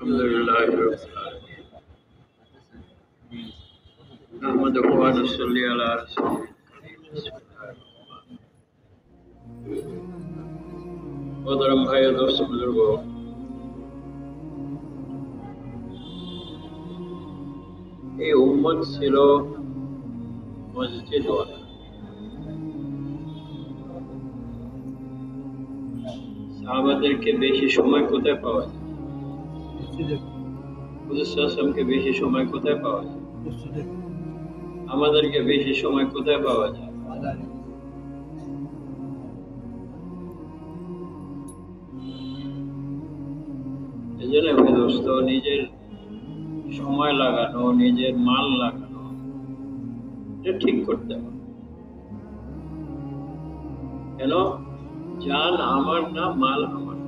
Alhamdulillah Rabbil Alamin. Nahmaduhu wa nusalli ala rasulil karim. মোহতরম ভাই ও দোস্ত বুজুর্গ, এই উম্মত ছিল মসজিদওয়ালা। সাহাবাদেরকে বেশি সময় কোথায় পাওয়া যায়? হুজুর সাল্লাল্লাহু আলাইহি ওয়াসাল্লামকে বেশি সময় কোথায় পাওয়া যায়? আমাদেরকে বেশি সময় কোথায় পাওয়া যায়? এই জন্য ভাই দোস্ত, নিজের সময় লাগানো, নিজের মাল লাগানো, এটা ঠিক করতে হবে। কেন? জান আমার না, মাল আমার।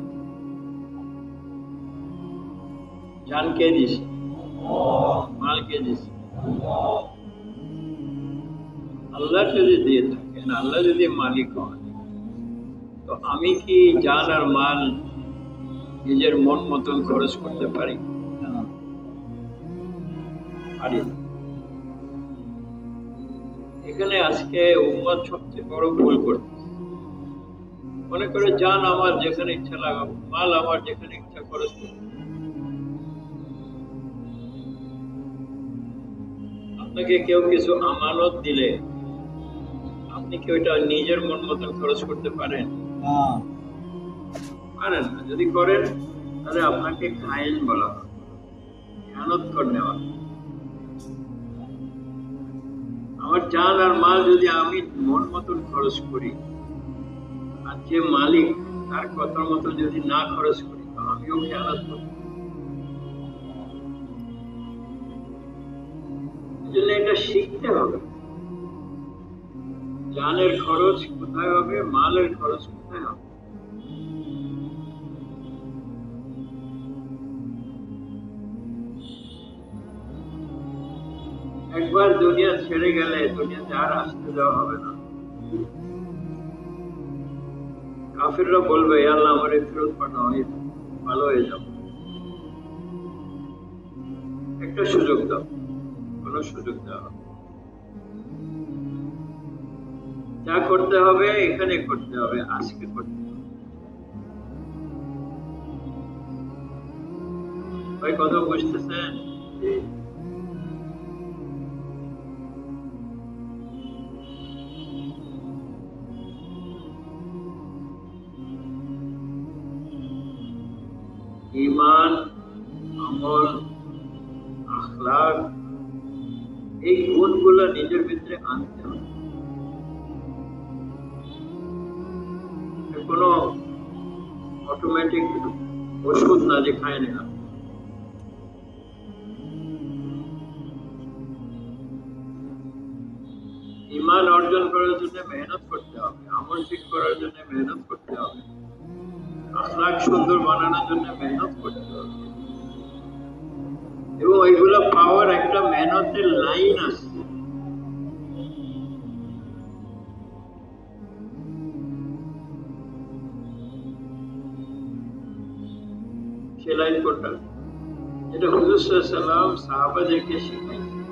জান কে দিছে? মাল কে দিছে? আল্লাহ যদি দিয়ে থাকেন, আল্লাহ যদি মালিক হন, তো আমি কি জান আর মাল নিজের মন মতন খরচ করতে পারি? পারি না। এখানে আজকে উম্মত সবচেয়ে বড় ভুল করতে মনে করে, জান আমার যেখানে ইচ্ছা লাগাবো, মাল আমার যেখানে ইচ্ছা খরচ করবো। আপনাকে কেউ কিছু আমানত দিলে আপনি কি ওইটা নিজের মন মতন খরচ করতে পারেন? পারেন না। যদি করেন তাহলে আপনাকে খায়েন বলা হয়, খেয়ানত করে নেওয়া। আমার জান আর মাল যদি আমি মন মতন খরচ করি, আর যে মালিক তার কথার মতো যদি না খরচ করি, তো আমিও খেয়ানত করি। এই জন্য এটা শিখতে হবে, জানের খরচ কোথায় হবে, মালের খরচ কোথায় হবে। একবার দুনিয়া ছেড়ে গেলে দুনিয়াতে আর আসতে দেওয়া হবে না। কাফিররা বলবে, আল্লাহ আমার ফেরত পাঠাও, ভালো হয়ে যাব। একটা সুযোগ দাও। কোন সুযোগ দেওয়া হবে? যা করতে হবে এখানে করতে হবে, আজকে করতে হবে। ভাই কথা বুঝতেছেন? ঈমান, আমল, আখলাক, এই গুণগুলো নিজের ভিতরে আনতে হবে। কোনো অটোমেটিক ওষুধ না যে খায় না। ঈমান অর্জন করার জন্য মেহনত করতে হবে, আমল ঠিক করার জন্য মেহনত করতে হবে, আখলাক সুন্দর বানানোর জন্য মেহনত করতে হবে। এবং ওইগুলো পাওয়ার একটা মেহনতের লাইন আছে। সে লাইন কোনটা? যেটা হুজুর সাল্লাল্লাহু আলাইহি ওয়াসাল্লাম সাহাবাদেরকে শিখাইছেন।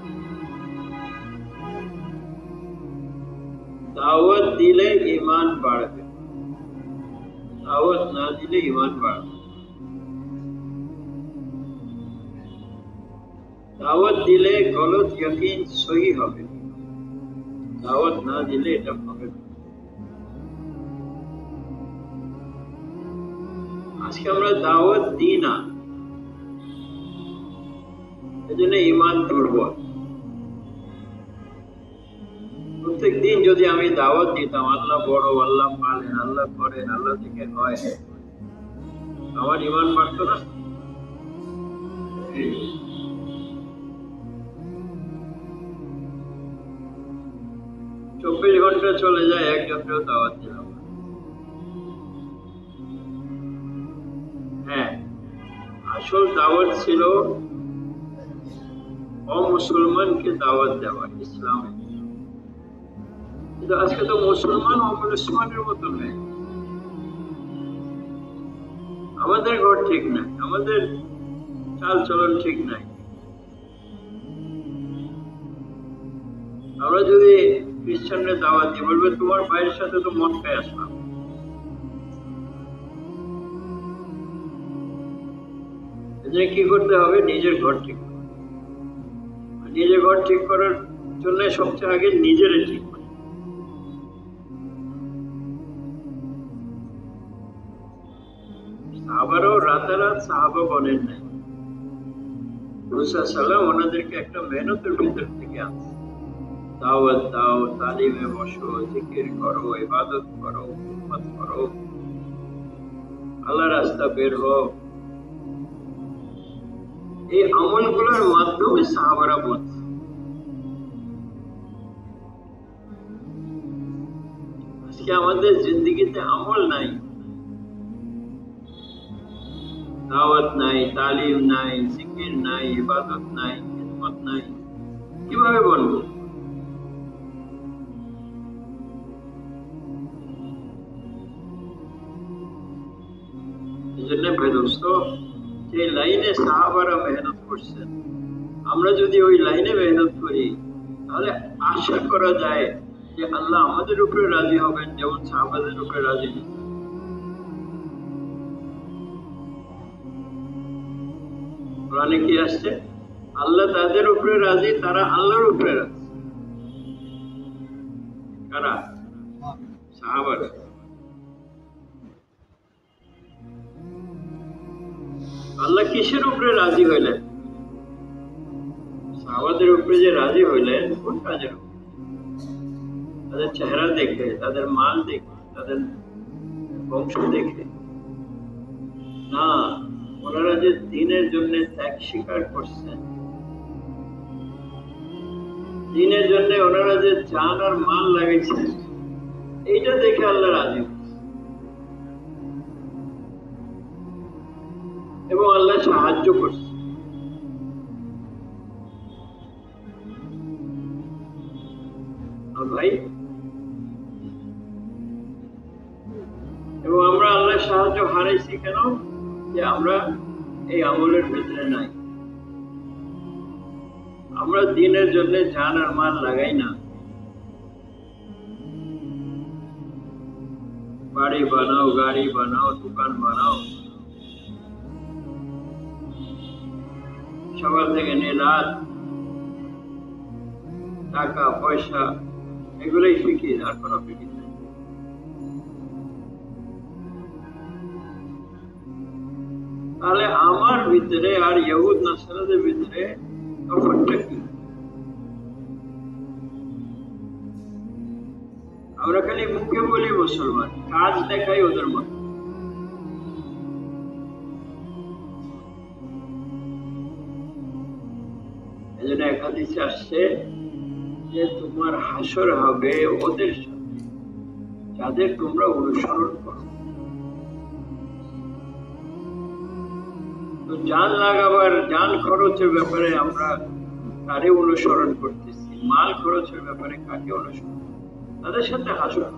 দাওয়াত দিলে ঈমান বাড়বে, দাওয়াত না দিলে ঈমান বাড়বে। দাওয়াত দিলে গলত ইয়াকিন সহি হবে, দাওয়াত না দিলে এটা হবে না। আজকে আমরা দাওয়াত দিই না, এজন্য ঈমান দুর্বল। প্রত্যেক দিন যদি আমি দাওয়াত দিতাম, আল্লাহ বড়, আল্লাহ পালেন, আল্লাহ করেন, আল্লাহ থেকে হয়, আমার ঈমান বাড়তো না? 24 ঘন্টা চলে যায়, একজনকেও দাওয়াত দিলাম। হ্যাঁ, আসল দাওয়াত ছিল অমুসলমানকে দাওয়াত দেওয়া ইসলামে। কিন্তু আজকে তো মুসলমান অমুসলমানের মতন হয়ে গেছে। আমাদের ঘর ঠিক না, আমাদের চাল চলন ঠিক নাই। আমরা যদি খ্রিস্টানদের দাওয়াত দিই, বলবে তোমার ভাইয়ের সাথে তো মদ খাই আসলাম। এজন্য কি করতে হবে? নিজের ঘর ঠিক করতে। নিজের ঘর ঠিক করার জন্য সবচেয়ে আগে নিজেরে ঠিক করে। সাহাবারাও রাতারাত সাহাবা বলেন নাই। রাসূলুল্লাহ সাল্লাল্লাহু আলাইহি ওয়াসাল্লাম ওনাদেরকে একটা মেহনতের ভিতর থেকে আনছে। দাওয়াত দাও, তালিমে বসো, জিকির করো, ইবাদত করো, খিদমত করো, আল্লাহর রাস্তা বের হও। এই আমলগুলোর মাধ্যমে সাহাবারা বলছে। আজকে আমাদের জিন্দেগিতে আমল নাই, দাওয়াত নাই, তালিম নাই, জিকির নাই, ইবাদত নাই, খিদমত নাই, কিভাবে বলবো? এই জন্য দোস্ত, যে লাইনে সাহাবারা মেহনত করছেন, আমরা যদি ওই লাইনে মেহনত করি, তাহলে আশা করা যায় যে আল্লাহ আমাদের উপরে রাজি হবেন, যেমন সাহাবাদের উপরে রাজি হয়েছেন। কোরআনে কি আসছে? আল্লাহ তাদের উপরে রাজি, তারা আল্লাহর উপরে রাজি। কারা? সাহাবারা। আল্লাহ কিসের উপরে রাজি হইলেন? সাহাবাদের উপরে যে রাজি হইলেন, কোন কাজের উপরে? তাদের চেহারা দেখে, তাদের মাল দেখে, তাদের বংশ দেখে না, ওনারা যে দ্বীনের জন্য ত্যাগ স্বীকার করছেন, দ্বীনের জন্য ওনারা যে জান আর মাল লাগাইছেন, এইটা দেখে আল্লাহ রাজি এবং আল্লাহ সাহায্য করছে। ভাই, এবং আমরা আল্লাহ সাহায্য হারাইছি কেন? যে আমরা এই আমলের ভিতরে নাই। আমরা দ্বীনের জন্য জান আর মাল লাগাই না। বাড়ি বানাও, গাড়ি বানাও, দোকান বানাও, সকাল থেকে রাত টাকা পয়সা, এগুলোই ফিকির, আর কোনো ফিকির নেই। তাহলে আমার ভিতরে আর ইহুদ নাসারাদের ভিতরে তফাৎটা কি? আমরা খালি মুখে বলি মুসলমান, কাজ দেখাই ওদের মত। এই জন্য এক হাদিসে আসছে যে তোমার হাসর হবে ওদের সাথে যাদের তোমরা অনুসরণ করো। তো জান লাগাবার, জান খরচের ব্যাপারে আমরা কারে অনুসরণ করতেছি, মাল খরচের ব্যাপারে কাকে অনুসরণ, তাদের সাথে হাসর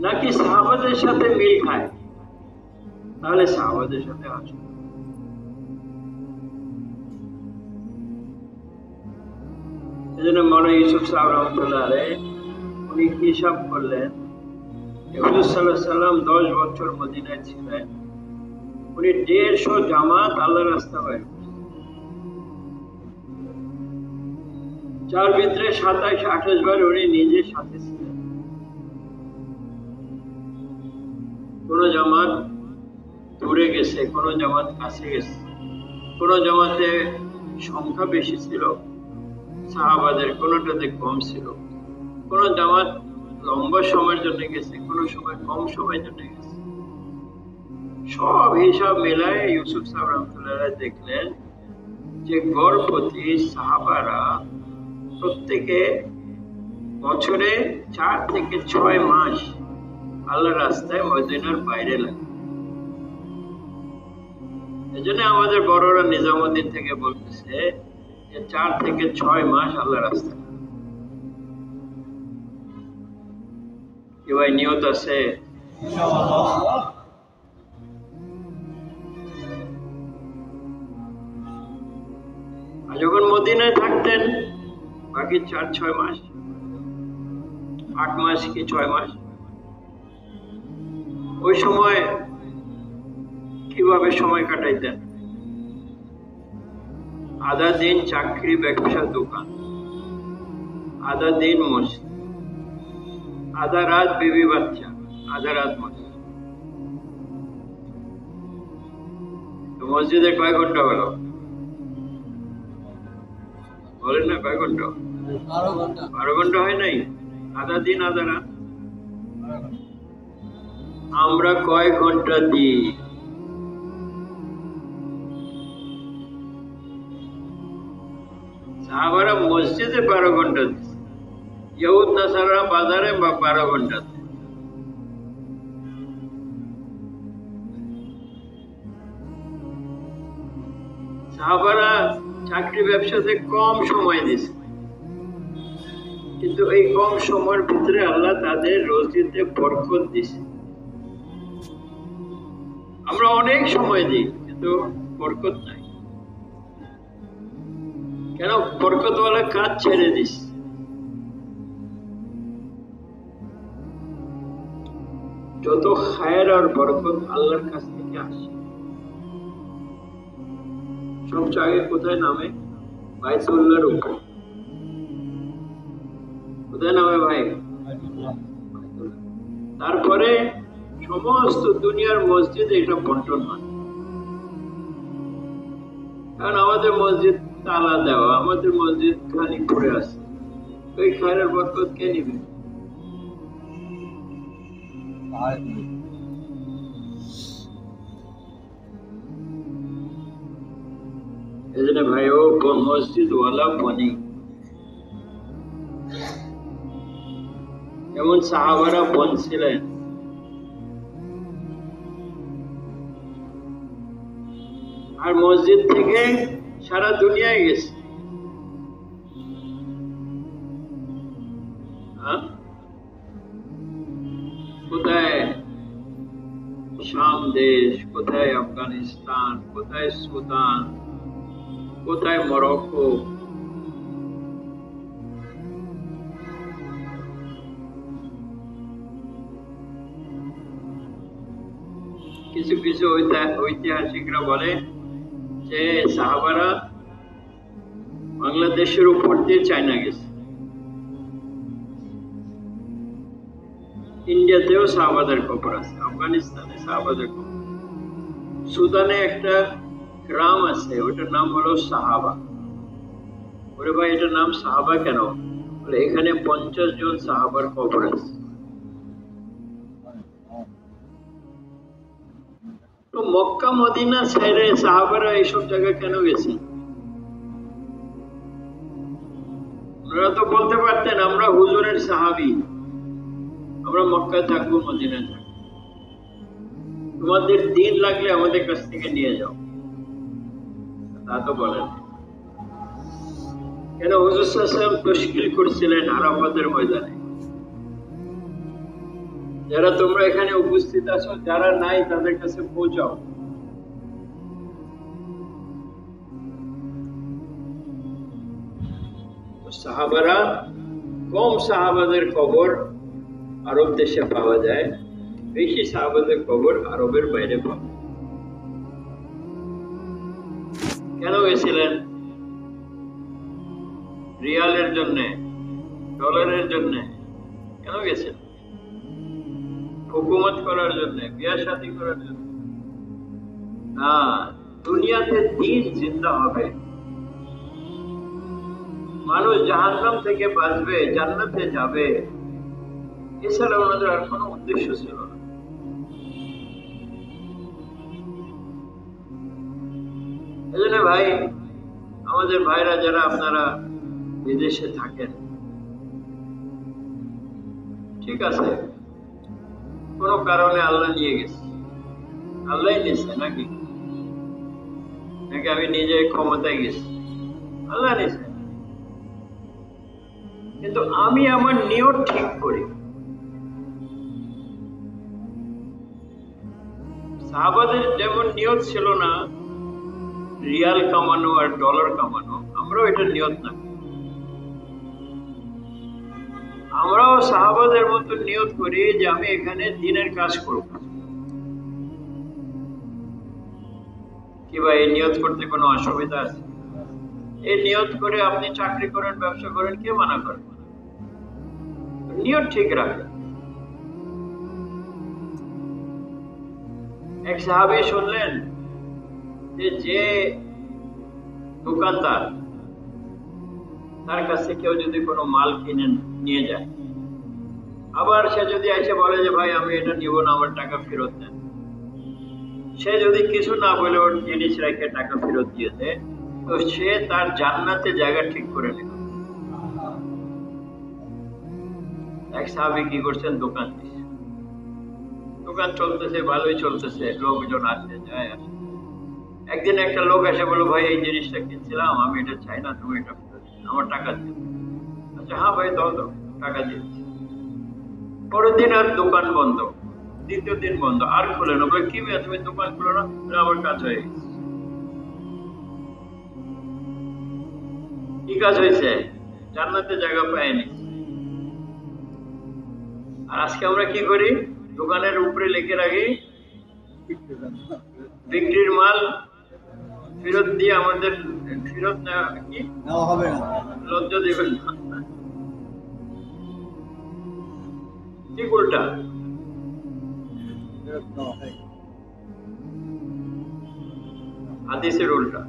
নাকি সাহাবাদের সাথে মিল খায়, তাহলে সাহাবাদের সাথে হাসর। এই জন্য মনে ইউসুফ সাহেব রহমতুল্লাহ আলাইহি উনি হিসাব করলেন, হুজুর সাল্লাল্লাহু আলাইহি সাল্লাম 10 বছর মদিনায় ছিলেন, উনি 150 জামাত আল্লাহর রাস্তা বাইর করছেন। যার ভিতরে 27-28 বার উনি নিজের সাথে ছিলেন। কোন জামাত দূরে গেছে, কোন জামাত কাছে গেছে, কোন জামাতে সংখ্যা বেশি ছিল সাহাবাদের, কোনটাতে কম ছিল, কোন জামাত লম্বা সময়ের জন্য গেছে, কোন সময় কম সময়ের জন্য গেছে। সব হিসাব মেলায় ইউসুফ সাহেব রহমতুল্লাহ দেখলেন যে গড় প্রতি সাহাবারা প্রত্যেকে বছরে 4 থেকে 6 মাস আল্লাহর রাস্তায় মদিনার বাইরে লাগে। এজন্য আমাদের বড়রা নিজামুদ্দিন থেকে বলতেছে যে 4 থেকে 6 মাস আল্লাহর রাস্তায়। কি ভাই নিয়ত আছে? যখন মদিনায় থাকতেন বাকি 4-6 মাস, 8 মাস কি 6 মাস, ওই সময় কিভাবে সময় কাটাইতেন? আধা দিন চাকরি, ব্যবসা, দোকান, আধা দিন মসজিদ, আধা রাত বিবি বাচ্চা, আধা রাত মসজিদ। মসজিদে কয় ঘন্টা হলো বলেন না? কয় ঘন্টা? 12 ঘন্টা হয় নাই? আধা দিন আধা রাত। আমরা কয় ঘন্টা দিই? সাহাবারা মসজিদে 12 ঘন্টা দিচ্ছে, ইহুদ নাসারা বাজারে 12 ঘন্টা। সাহাবারা চাকরি ব্যবসাতে কম সময় দিচ্ছে, কিন্তু এই কম সময়ের ভিতরে আল্লাহ তাদের রুজিতে বরকত দিছে। আমরা অনেক সময় দিই কিন্তু বরকত নাই কেন? বরকতওয়ালা কাজ ছেড়ে দিস। যত খায়ের আর বরকত আল্লাহর কাছ থেকে আসে, সবচেয়ে আগে কোথায় নামে? বাইতুল্লাহর উপর। কোথায় নামে ভাই? তারপরে সমস্ত দুনিয়ার মসজিদে এটা বন্টন হয়। কারণ আমাদের মসজিদ তালা দেওয়া, আমাদের মসজিদ খালি পড়ে আছে, ওই খায়ের বরকত কে নিবে? এজন্য ভাই, ও মসজিদ ওয়ালা বনি। যেমন সাহাবারা বন ছিলেন, আর মসজিদ থেকে সারা দুনিয়ায় গেছে। কোথায় শাম দেশ, কোথায় আফগানিস্তান, কোথায় সুদান, কোথায় মরক্কো, কিছু কিছু ঐতিহাসিকরা বলে যে সাহাবারা বাংলাদেশের উপর দিয়ে চায়না গেছে। ইন্ডিয়াতেও সাহাবাদের কবর আছে, আফগানিস্তানে সাহাবাদের কবর, সুদানে একটা গ্রাম আছে, ওটার নাম হলো সাহাবা। ওরে ভাই, এটার নাম সাহাবা কেন? বলে এখানে 50 জন সাহাবার কবর আছে। তো মক্কা মদিনা ছেড়ে সাহাবারা এইসব জায়গায় কেন গেছে? ওরা তো বলতে পারতেন আমরা হুজুরের সাহাবী, আমরা মক্কায় থাকবো, মদিনায় থাকবো, তোমাদের দিন লাগলে আমাদের কাছ থেকে নিয়ে যাও। তা তো বলেন। কেন? হুজুর সাল্লাল্লাহু আলাইহি ওয়াসাল্লাম তশকিল করছিলেন আরাফাতের ময়দানে, যারা তোমরা এখানে উপস্থিত আছো, যারা নাই তাদের কাছে পৌঁছাও। সাহাবারা, কম সাহাবাদের কবর আরব দেশে পাওয়া যায়, বেশি সাহাবাদের কবর আরবের বাইরে পাওয়া যায়। কেন গেছিলেন? রিয়ালের জন্য, ডলারের জন্য কেন গেছিলেন? হুকুমত করার জন্য, বিয়া শাদী করার জন্য না, দুনিয়াতে দিন জিন্দা হবে, মানুষ জাহান্নাম থেকে বাঁচবে, জান্নাতে যাবে, এছাড়া ওনাদের আর কোনো উদ্দেশ্য ছিল না। এজন্য ভাই, আমাদের ভাইরা যারা আপনারা বিদেশে থাকেন, ঠিক আছে, কোন কারণে আল্লাহ নিয়ে গেছে, আল্লাহ নিয়েছে নাকি নাকি আমি নিজে ক্ষমতায় গেছি? আল্লাহ নিয়েছে। কিন্তু আমি আমার নিয়ত ঠিক করি। সাহাবাদের যেমন নিয়ত ছিল না রিয়াল কামানো আর ডলার কামানো, আমরা আমরাও এটা নিয়ত না, আমরাও সাহাবাদের মতো নিয়ত করি যে আমি এখানে দিনের কাজ করব। কি ভাই, এই নিয়ত করতে কোনো অসুবিধা আছে? এই নিয়ত করে আপনি চাকরি করেন, ব্যবসা করেন, কে মানা করে? নিয়ত ঠিক রাখেন। এক সাহাবী শুনলেন যে দোকানদার, তার কাছে কেউ যদি কোনো মাল কিনে নিয়ে যায়, আবার সে যদি এসে বলে যে ভাই আমি এটা নিব না, আমার টাকা ফেরত দেন, সে যদি কিছু না বলে ওর জিনিস রেখে টাকা ফেরত দিয়েছে, তো সে তার জান্নাতে জায়গা ঠিক করে নিল। এক সাহাবী কি করছেন, দোকান দিচ্ছে, দোকান চলতেছে, ভালোই চলতেছে, লোকজন আসে যায় আসে। একদিন একটা লোক এসে বললো, ভাই এই জিনিসটা কিনছিলাম, আমি এটা চাই না, তুমি এটা ফেরত দিও, আমার টাকা দিও। আচ্ছা হ্যাঁ ভাই দাও দাও, টাকা দিচ্ছি। পরের দিন আর দোকান বন্ধ, দ্বিতীয় দিন বন্ধ, আর খুলে না। বলে কি ভাই তুমি দোকান খুলো না? আমার কাজ হয়ে গেছে। কি কাজ হয়েছে? জান্নাতে জায়গা পায়নি। আর আজকে আমরা কি করি, দোকানের উপরে লিখে রাখি বিক্রির মাল ফেরত দিয়ে আমাদের ফেরত নেওয়া হবে না, লজ্জা দেবেন না। ঠিক উল্টা, হাদিসের উল্টা।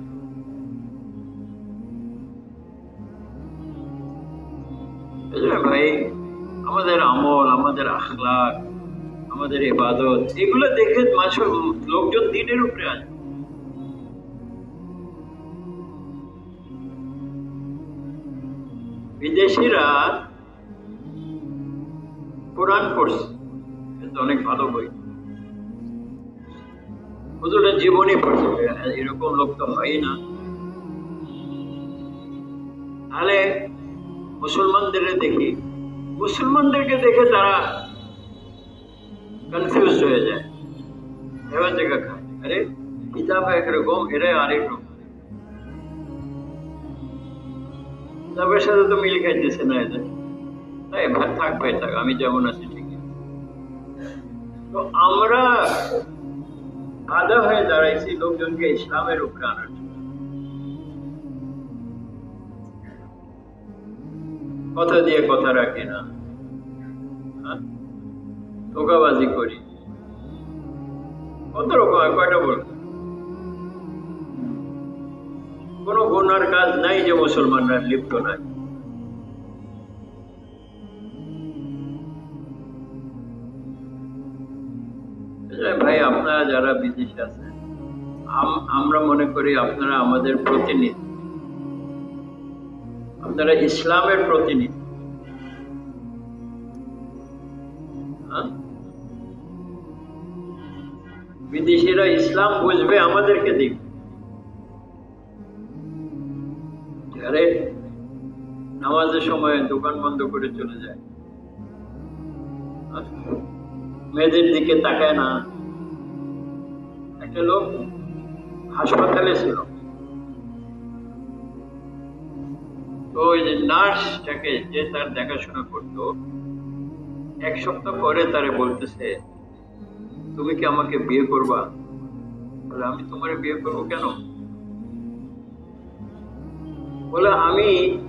ভাই আমাদের আমল, আমাদের আখলাক, আমাদের ইবাদত, এগুলো দেখে লোকজন দিনের উপরে আসে। বিদেশিরা কোরআন পড়ছে, কিন্তু অনেক ভালো বই, হুজুরের জীবনী পড়ছে, এরকম লোক তো হয় না। তাহলে মুসলমানদেরকে দেখে তারা কনফিউজ হয়ে যায়, এবার জায়গা খায়, আরে কিতাব একরকম, এরা আরেক রকম, কিতাবের সাথে তো মিল খাইতেছে না এদের, তাই থাক ভাই থাক, আমি যেমন আছি ঠিক আছে। তো আমরা বাধা হয়ে দাঁড়াইছি লোকজনকে ইসলামের উপরে আনার জন্য। কথা দিয়ে কথা রাখি না, ধোকাবাজি করি, কত রকম, কয়টা বলবো? কোন গুনার কাজ নাই যে মুসলমানরা লিপ্ত নাই। ভাই আপনারা যারা বিদেশে আছেন, আমরা মনে করি আপনারা আমাদের প্রতিনিধি, আপনারা ইসলামের প্রতিনিধি। বিদেশিরা ইসলাম বুঝবে, আমাদেরকে দেখবে। আরে নামাজের সময় দোকান বন্ধ করে চলে যায়, মেয়েদের দিকে তাকায় না। একটা লোক হাসপাতালে ছিল, তো ওই যে নার্সটাকে যে তার দেখাশোনা করতো, এক সপ্তাহ পরে তারে বলতেছে, তুমি কি আমাকে বিয়ে করবা? বলে আমি তোমার বিয়ে করবো কেন? বলে আমি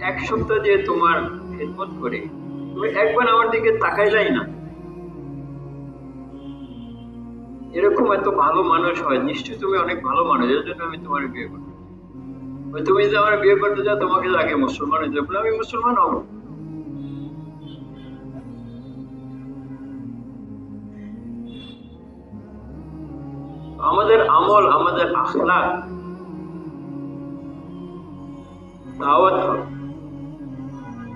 এক সপ্তাহ যে তোমার খেদমত করি, তুমি একবার আমার দিকে তাকাইলাই না। এরকম এত ভালো মানুষ হয়, নিশ্চয়ই তুমি অনেক ভালো মানুষ, এর জন্য আমি তোমার বিয়ে করবো। তুমি যদি আমার বিয়ে করতে চাও, তোমাকে আগে মুসলমান হতে হবে। আমি মুসলমান হব। আমাদের আমল, আমাদের আখলাক, দাওয়াত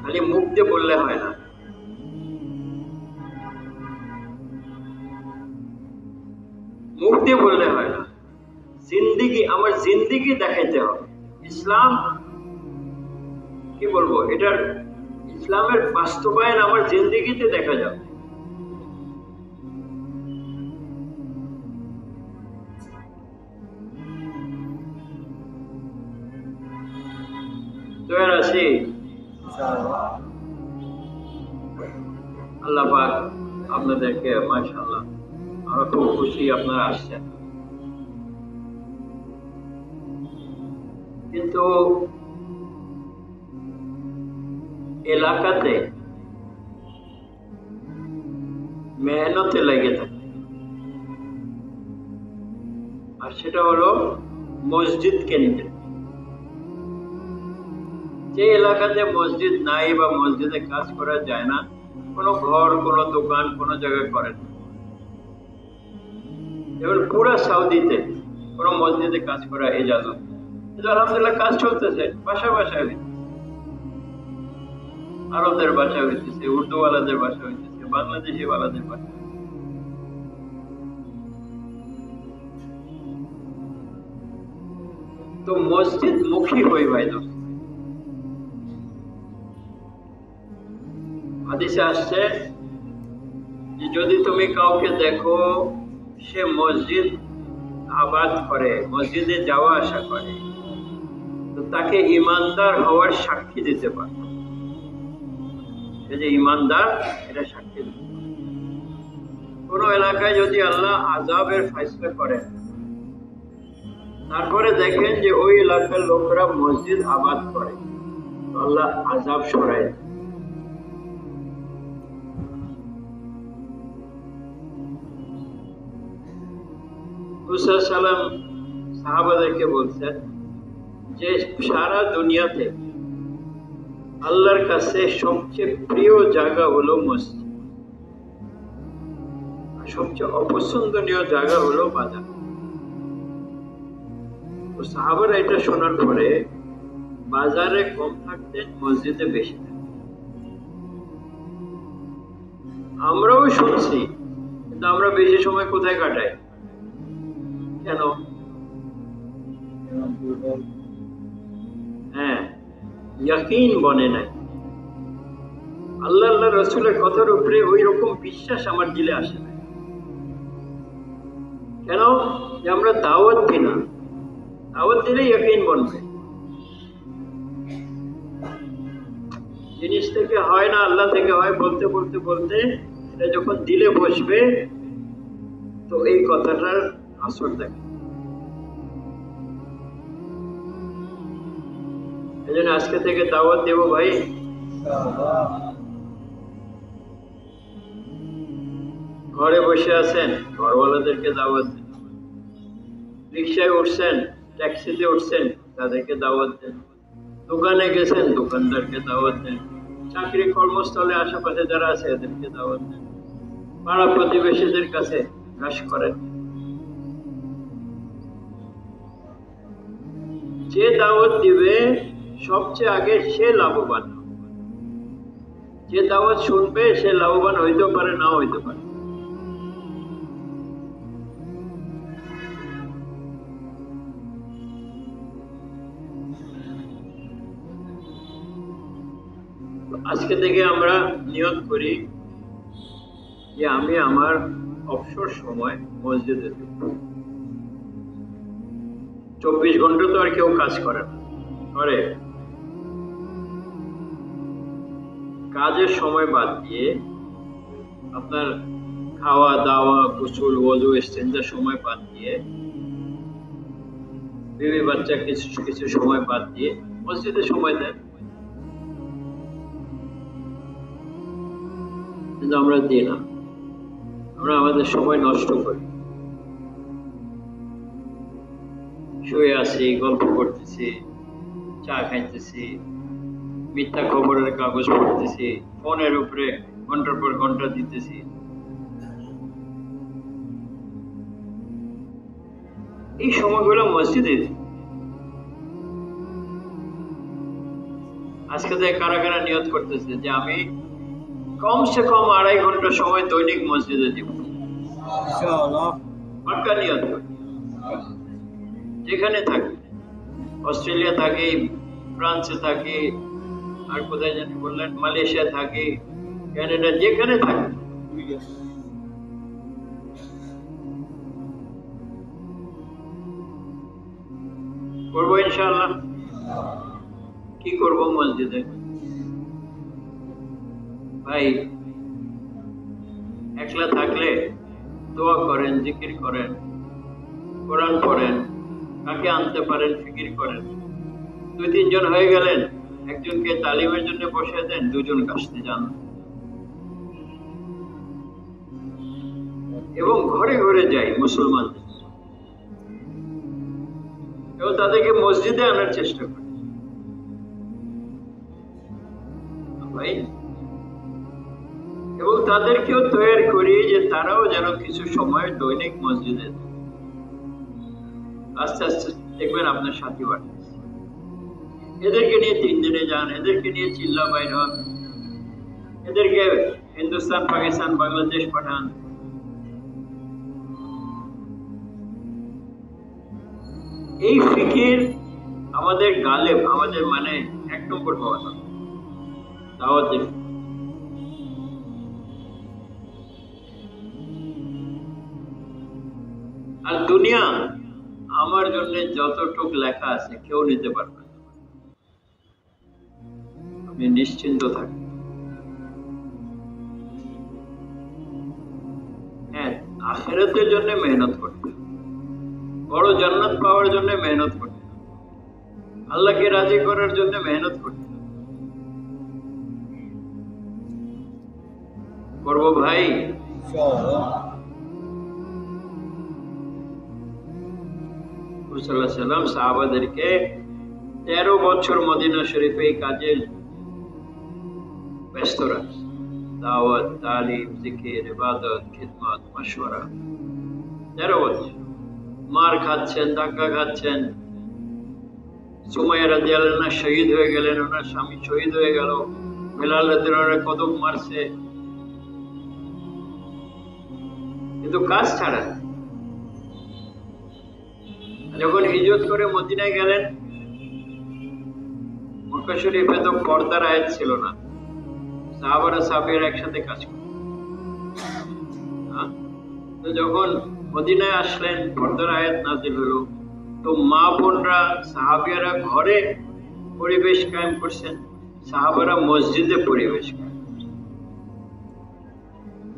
খালি মুখ দিয়ে বললে হয় না। মুখ দিয়ে বললে হয় না, জিন্দিগি, আমার জিন্দিগি দেখাইতে হবে। ইসলাম কি বলবো, এটার ইসলামের বাস্তবায়ন আমার জিন্দিগিতে দেখা যাবে। তৈরি আছি আল্লাহ পাক আপনাদেরকে মাশাআল্লাহ আমরা খুব খুশি আপনারা আসছেন, কিন্তু এলাকাতে মেহনতে লেগে থাকে, আর সেটা হলো মসজিদ কেন্দ্রে। যে এলাকাতে মসজিদ নাই বা মসজিদে কাজ করা যায় না, কোনো ঘর, কোনো দোকান, কোনো জায়গায় করেন না। যেমন পুরা সৌদিতে কোনো মসজিদে কাজ করা ইজাজত, কিন্তু আলহামদুলিল্লাহ কাজ চলতেছে, বাসায় বাসায় হইতেছে, আরবদের বাসায় হইতেছে, উর্দুওয়ালাদের বাসা হইতেছে, বাংলাদেশি ওয়ালাদের বাসা। তো মসজিদ মুখী হই ভাই দোস্ত। হাদিসে আসছে যে যদি তুমি কাউকে দেখো সে মসজিদ আবাদ করে, মসজিদে যাওয়া আসা করে, তো তাকে ইমানদার হওয়ার সাক্ষী দিতে পারে। যে ইমানদার এটা সাক্ষী দিতে পারে। কোন এলাকায় যদি আল্লাহ আযাবের ফয়সালা করেন, তারপরে দেখেন যে ওই এলাকার লোকরা মসজিদ আবাদ করে, তো আল্লাহ আযাব সরায় দেয়। রাসূল সাল্লাল্লাহু আলাইহি ওয়াসাল্লাম সাহাবাদেরকে বলছেন যে সারা দুনিয়াতে আল্লাহর কাছে সবচেয়ে প্রিয় জায়গা হলো মসজিদ, আর সবচেয়ে অপছন্দনীয় জায়গা হলো বাজার। তো সাহাবারা এটা শোনার পরে বাজারে কম থাকতেন, মসজিদে বেশি থাকতেন। আমরাও শুনছি, কিন্তু আমরা বেশি সময় কোথায় কাটাই? কেন? হ্যাঁ, ইয়াকিন বনে নাই। আল্লাহ আল্লাহ রাসূলের কথার উপরে ওই রকম বিশ্বাস আমার দিলে আসে না। কেন? যে আমরা দাওয়াত দিই না, দাওয়াত দিলে ইয়াকিন বনবে। জিনিস থেকে হয় না, আল্লাহ থেকে হয়, বলতে বলতে বলতে এটা যখন দিলে বসবে, তো এই কথাটার আসর দেখে। এই জন্য আজকে থেকে দাওয়াত দেব ভাই। ঘরে বসে আছেন, ঘরওয়ালাদেরকে দাওয়াত দেন। রিক্সায় উঠছেন, ট্যাক্সিতে উঠছেন, তাদেরকে দাওয়াত দেন। দোকানে গেছেন, দোকানদারকে দাওয়াত দেন। চাকরি কর্মস্থলে আশেপাশে যারা আছে এদেরকে দাওয়াত দেন। পাড়া প্রতিবেশীদের কাছে ঘাস করেন। যে দাওয়াত দিবে সবচেয়ে আগে সে লাভবান। যে দাওয়াত শুনবে সে লাভবান হইতে পারে, নাও হইতে পারে। আজকে থেকে আমরা নিয়ত করি যে আমি আমার অবসর সময় মসজিদে দেব। 24 ঘন্টা তো আর কেউ কাজ করে না, করে। কাজের সময় বাদ দিয়ে আপনার খাওয়া দাওয়া, গোসল, ওযু, ইস্তেঞ্জার সময় বাদ দিয়ে, বিবি বাচ্চা কিছু কিছু সময় বাদ দিয়ে মসজিদে সময় দেন। কিন্তু আমরা দিই না, আমরা আমাদের সময় নষ্ট করি। শুয়ে আছি, গল্প করতেছি, চা খাইতেছি, মিথ্যা খবরের কাগজ পড়তেছি, ফোনের উপরে ঘন্টার পর ঘন্টা দিতেছি। এই সময়গুলো মসজিদে। আজকে থেকে কারা কারা নিয়ত করতেছে যে আমি কমসে কম 2.5 ঘন্টা সময় দৈনিক মসজিদে দিব? পাক্কা নিয়ত করি। যেখানে থাকি, অস্ট্রেলিয়া থাকি, ফ্রান্সে থাকি, আর কোথায় জানি বললেন, মালয়েশিয়া থাকি, ক্যানাডা, যেখানে থাকি, করবো ইনশাআল্লাহ। কি করব মসজিদে? ভাই, একলা থাকলে দোয়া করেন, জিকির করেন, কোরআন পড়েন, কাকে আনতে পারেন ফিকির করেন। 2-3 জন হয়ে গেলেন, একজনকে তালিমের জন্য বসিয়ে দেন, 2 জন কাশতে যান। এবং ঘরে ঘরে যাই মুসলমানদের, এবং তাদেরকে মসজিদে আনার চেষ্টা করি। ভাই, এবং তাদেরকেও তৈরি করি যে তারাও যেন কিছু সময় দৈনিক মসজিদে। আস্তে আস্তে দেখবেন আপনার সাথী বাড়তেছে। এদেরকে নিয়ে 3 দিনে যান, এদেরকে নিয়ে চিল্লা বাইর হন, এদেরকে হিন্দুস্তান, পাকিস্তান, বাংলাদেশ পাঠান। এই ফিকির আমাদের গালেব, আমাদের মানে 1 নম্বর হওয়া দরকার দাওয়াতের। আর দুনিয়া আমার জন্য যতটুক লেখা আছে কেউ নিতে পারবে না, আপনি নিশ্চিন্ত থাকেন। হ্যাঁ, আখিরাতের জন্য মেহনত করতে, বড় জান্নাত পাওয়ার জন্য মেহনত করতে, আল্লাহকে রাজি করার জন্য মেহনত করতে করবো ভাই। সাল্লাম সাহাবাদেরকে 13 বছর মদিনা শরীফে এই কাজে ব্যস্ত রাখছে। দাওয়াত, তালিম, জিকির, ইবাদত, খিদমত, মাশওয়ারা। 13 বছর মার খাচ্ছেন, ধাক্কা খাচ্ছেন। সুমাইয়া রাদিয়াল্লাহু আনহা শহীদ হয়ে গেলেন, ওনার স্বামী শহীদ হয়ে গেল। বেলাল রাদিয়াল্লাহু আনহু কদম মারছে, কিন্তু কাজ ছাড়া। যখন হিজরত করে মদিনায় গেলেন, মক্কা শরীফে তো পর্দার আয়াত ছিল না, সাহাবারা সাহাবীরা একসাথে কাজ করত। তো যখন মদিনায় আসলেন, পর্দার আয়াত নাযিল হলো। তো মা বোনরা, সাহাবীরা ঘরে পরিবেশ কায়েম করছেন, সাহাবারা মসজিদে পরিবেশ কায়েম করছেন।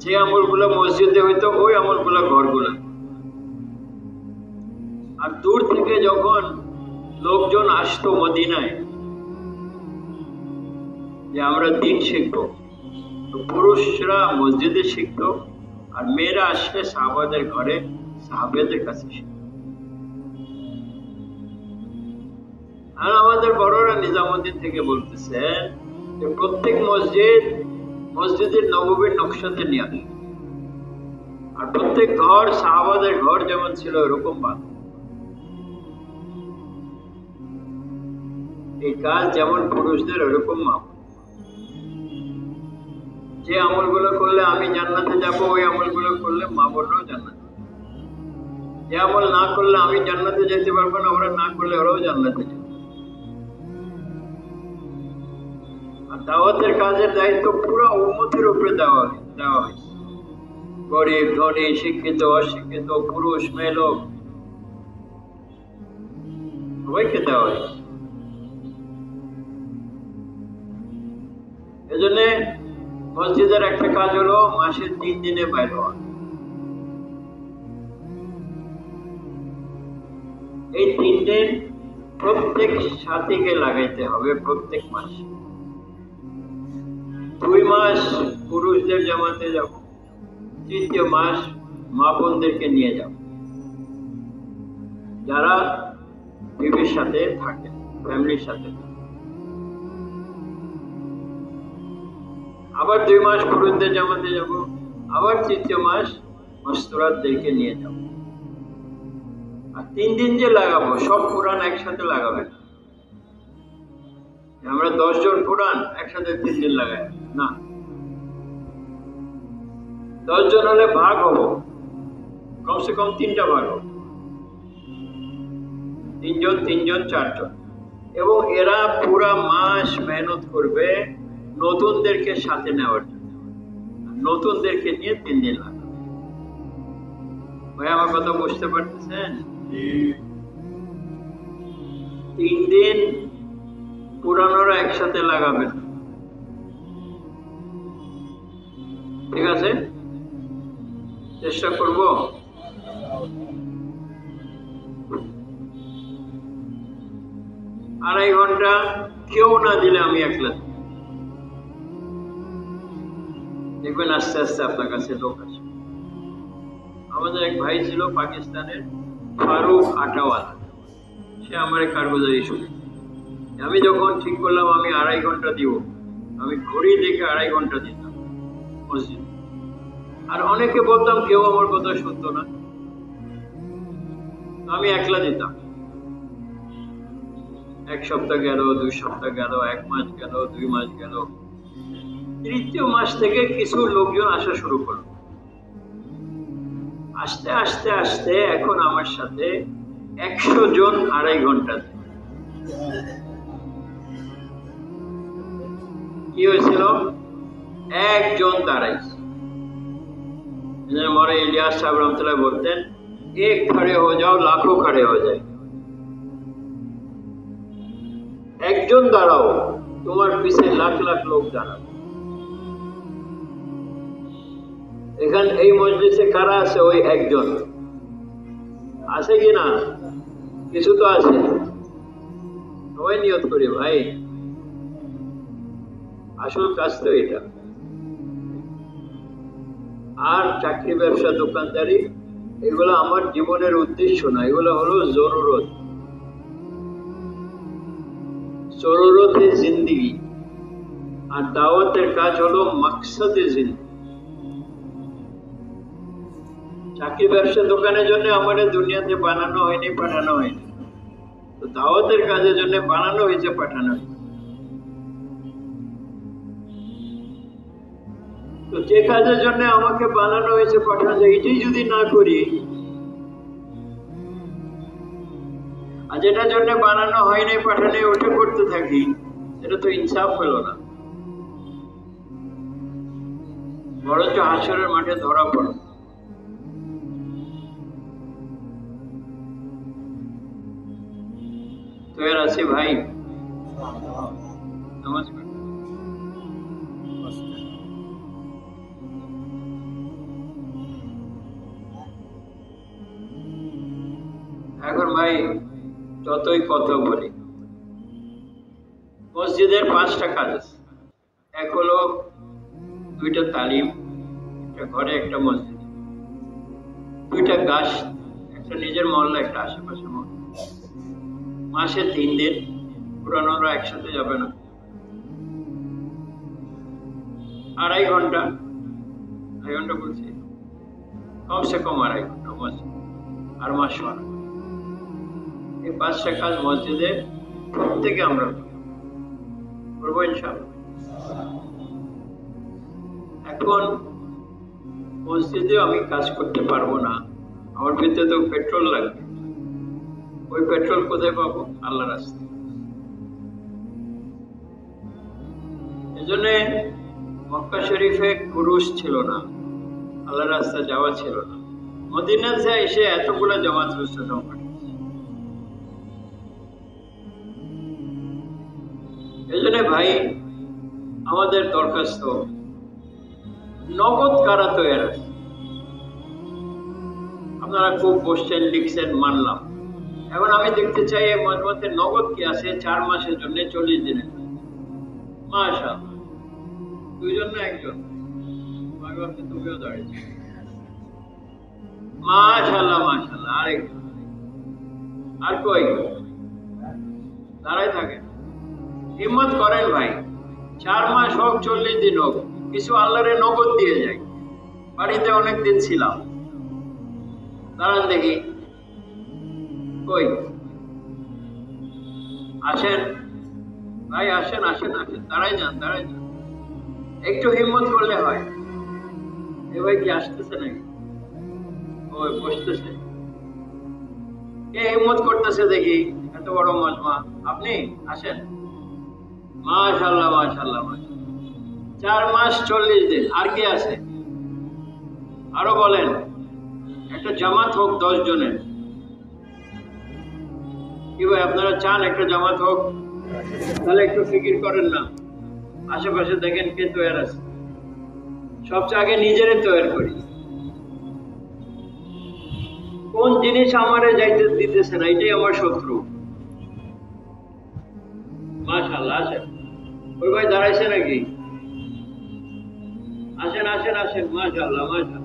যে আমলগুলো মসজিদে হইতো ওই আমলগুলো ঘরগুলো। আর দূর থেকে যখন লোকজন আসতো মদিনায় যে আমরা দিন শিখবো, তো পুরুষরা মসজিদে শিখতো, আর মেয়েরা আসলে সাহাবাদের ঘরে সাহাবাদের কাছে শিখতো। আর আমাদের বড়রা নিজামুদ্দিন থেকে বলতেছেন যে প্রত্যেক মসজিদের নববীর নকশাতে নিয়ে আসে, আর প্রত্যেক ঘর সাহাবাদের ঘর যেমন ছিল এরকম বানানো। এই কাজ যেমন পুরুষদের ওরকম মাপ। যে আমলগুলো করলে আমি জান্নাতে যাব, ওই আমলগুলো করলে মা বোনরাও জান্নাতে। যে আমল না করলে আমি জান্নাতে যেতে পারবো না, ওরা না করলে ওরাও জান্নাতে যাবে। আর দাওয়াতের কাজের দায়িত্ব পুরো উম্মতের উপরে দেওয়া হয়েছে। গরিব, ধনী, শিক্ষিত, অশিক্ষিত, পুরুষ, মেয়ে, লোক সবাইকে দেওয়া হয়েছে। এজন্য মসজিদের একটা কাজ হলো মাসে 3 দিনে বাইর হওয়া। এই 3 দিন প্রত্যেক সাথীকে লাগাইতে হবে প্রত্যেক মাসে। 2 মাস পুরুষদের জামাতে যাব, 3য় মাস মা বোনদেরকে নিয়ে যাব, যারা বিবির সাথে থাকে, ফ্যামিলির সাথে। আবার 2 মাস পুরুষদের জামাতে যাব, আবার 3য় মাস মস্তরাতদেরকে নিয়ে যাব। আর 3 দিন যে লাগাবো, সব কোরআন একসাথে লাগাবেন না। আমরা 10 জন কোরআন একসাথে 3 দিন লাগাই না। 10 জন হলে ভাগ হবো, কমসে কম 3টা ভাগ হবো, 3 জন 3 জন 4 জন। এবং এরা পুরা মাস মেহনত করবে নতুনদেরকে সাথে নেওয়ার জন্য, নতুনদেরকে নিয়ে 3 দিন লাগাবে। ভাই, আমার কথা বুঝতে পারতেছেন? 3 দিন পুরানোরা একসাথে লাগাবেন, ঠিক আছে? চেষ্টা করব। আড়াই ঘন্টা কেউ না দিলে আমি একলা দেখবেন আস্তে আস্তে আপনার কাছে লোক আসে। আমাদের এক ভাই ছিল পাকিস্তানের, ফারুক আটাওয়ালা, সে আমার কারগুজারি শুনে। আমি যখন ঠিক করলাম আমি আড়াই ঘন্টা দিব, আমি ঘড়ি দেখে আড়াই ঘন্টা দিতাম মসজিদ। আর অনেকে বলতাম, কেউ আমার কথা শুনতো না, আমি একলা দিতাম। এক সপ্তাহ গেল, 2 সপ্তাহ গেল, 1 মাস গেল, 2 মাস গেল। তৃতীয় মাস থেকে কিছু লোকজন আসা শুরু করলো। আস্তে আস্তে আস্তে এখন আমার সাথে 100 জন আড়াই ঘন্টা। কি হয়েছিল? একজন দাঁড়াইছে। हमारे इलियास साहब रहमतुल्लाह बोलते हैं, एक खड़े हो जाओ लाखों खड़े हो जाए। একজন দাঁড়াও, তোমার পিছে লাখ লাখ লোক দাঁড়াবে। এখানে এই মজলিসে কারা আছে? ওই একজন আছে কি না? কিছু তো আছে। সবাই নিয়ত করি ভাই, আসল কাজ তো এটা। আর চাকরি, ব্যবসা, দোকানদারি এগুলো আমার জীবনের উদ্দেশ্য না, এগুলো হলো জরুরত। জরুরতে জিন্দিগি। আর দাওয়াতের কাজ হলো মাকসাদে জিন্দিগি। চাকরি, ব্যবসা, দোকানের জন্য আমাদের দুনিয়াতে বানানো হয়নি, পাঠানো হয়নি। তো দাওয়াতের কাজের জন্য বানানো হয়েছে, পাঠানো হয়েছে। তো যে কাজের জন্য আমাকে বানানো হয়েছে, পাঠানো হয়েছে, এটাই যদি না করি, আর যেটার জন্য বানানো হয়নি, পাঠানো ওটা করতে থাকি, এটা তো ইনসাফ হলো না। বরঞ্চ হাসরের মাঠে ধরা পড়ো। তো এর আছে ভাই, নমস্কার। এখন ভাই যতই কথা বলি, মসজিদের 5টা কাজ আছে। এক হলো 2টা তালিম, একটা ঘরে একটা মসজিদ, 2টা গাছ, একটা নিজের মহল্লা, একটা আশেপাশে মহল্লা। মাসে 3 দিন, পুরানোরা একসাথে যাবে না। আড়াই ঘন্টা বলছি, কমসে কম আড়াই ঘন্টা মসজিদ, আর মাস এই 5টা কাজ মসজিদে প্রত্যেকে আমরা করবো ইনশাআল্লাহ। এখন মসজিদে আমি কাজ করতে পারবো না, আমার ভিতরে তো পেট্রোল লাগবে। ওই পেট্রোল কোথায় পাবো? আল্লাহর রাস্তায়। এজন্য মক্কা শরীফে ক্রুশ ছিল না, আল্লাহর রাস্তায় যাওয়া ছিল না। মদিনাতে এসে এতগুলো জামাত রুস্তম পাঠিয়েছে। এজন্য ভাই আমাদের দরখাস্ত, নগদ কারা তৈরি আছে। আপনারা খুব বসছেন, লিখছেন, মানলাম। এখন আমি দেখতে চাই এই মজমাতে নগদ কি আছে 4 মাসের জন্য, 40 দিনের। মাশাআল্লাহ, 2 জন না 1 জন? তুমিও দাঁড়িয়েছো, মাশাআল্লাহ মাশাআল্লাহ। আরেকজন, আর কই? দাঁড়াই থাকে। হিম্মত করেন ভাই, 4 মাস হোক, 40 দিন হোক, কিছু আল্লাহরে নগদ দিয়ে যাই। বাড়িতে অনেক দিন ছিলাম, দাঁড়ান দেখি কই। আসেন ভাই, আসেন আসেন আসেন, দাঁড়াই যান, দাঁড়াই যান। একটু হিম্মত করলে হয়। এ ভাই কি আসতেছে নাকি? ওই বসতেছে। কে হিম্মত করতেছে দেখি? এত বড় মজমা। আপনি আসেন। মাশাআল্লাহ মাশাআল্লাহ মাশাআল্লাহ। 4 মাস 40 দিন। আর কে আছে? আরো বলেন। একটা জামাত হোক 10 জনের। কি ভাই আপনারা চান একটা জামাত হোক? তাহলে একটু ফিকির করেন না, আশেপাশে দেখেন কে তৈরি আছে। সবচেয়ে আগে নিজেরে তৈরি করি। কোন জিনিস আমারে যাইতে দিতেছে না, এটাই আমার শত্রু। মাশাআল্লাহ, আসেন। ওই ভাই দাঁড়াইছে নাকি? আসেন আসেন আসেন, মাশাআল্লাহ মাশাআল্লাহ।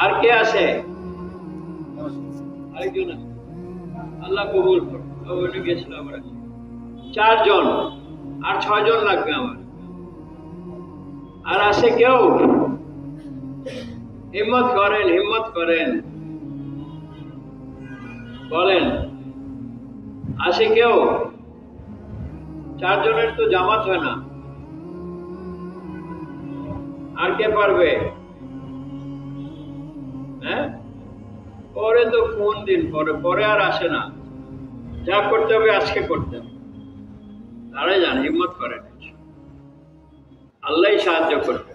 আর কে আছে? আরেকজন আছে? আল্লাহ কবুল করুন। ওইটা গেছিলাম আমরা 4 জন, আর 6 জন লাগবে আমার। আর আছে কেউ? হিম্মত করেন, হিম্মত করেন, বলেন আছে কেউ? 4 জনের তো জামাত হয় না। আর কে পারবে? হ্যাঁ, পরে তো ফোন দিন, পরে পরে আর আসে না। যা করতে হবে আজকে করতে হবে। তারাই যান, হিম্মত করেন, আল্লাহ সাহায্য করবে।